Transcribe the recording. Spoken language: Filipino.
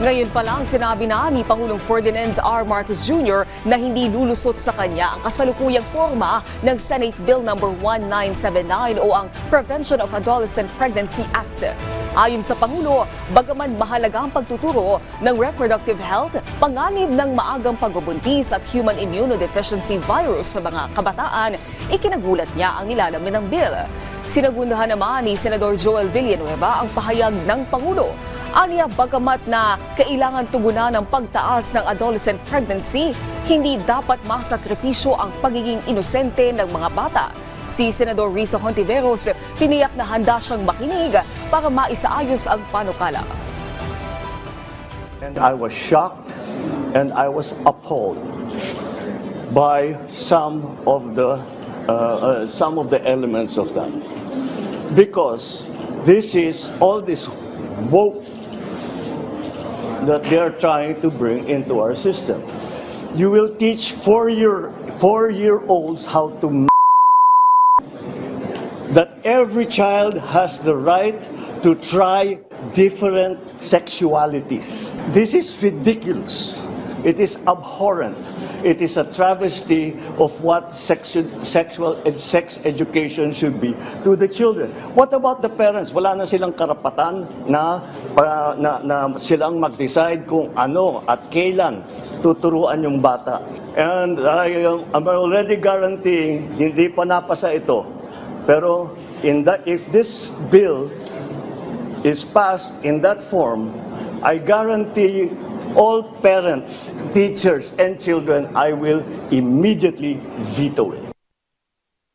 Ngayon pa lang sinabi na ni Pangulong Ferdinand R. Marcos Jr. na hindi lulusot sa kanya ang kasalukuyang forma ng Senate Bill No. 1979 o ang Prevention of Adolescent Pregnancy Act. Ayon sa Pangulo, bagaman mahalaga ang pagtuturo ng reproductive health, panganib ng maagang pagbubuntis at human immunodeficiency virus sa mga kabataan, ikinagulat niya ang nilalaman ng bill. Sinagundahan naman ni Senador Joel Villanueva ang pahayag ng Pangulo. Aniya, bagamat na kailangan tugunan ang pagtaas ng adolescent pregnancy, hindi dapat masakripisyo ang pagiging inosente ng mga bata. Si Senador Risa Hontiveros, tiniyak na handa siyang makinig para maisaayos ang panukala. And I was shocked and I was appalled by some of the elements of that, because this is all this woke that they are trying to bring into our system. You will teach four-year-olds how to that every child has the right to try different sexualities. This is ridiculous. It is abhorrent. It is a travesty of what sexual and sex education should be to the children. What about the parents? Wala na silang karapatan na silang mag-decide kung ano at kailan tuturuan yung bata. And I'm already guaranteeing, hindi pa napasa ito. Pero if this bill is passed in that form, I guarantee all parents, teachers, and children, I will immediately veto it.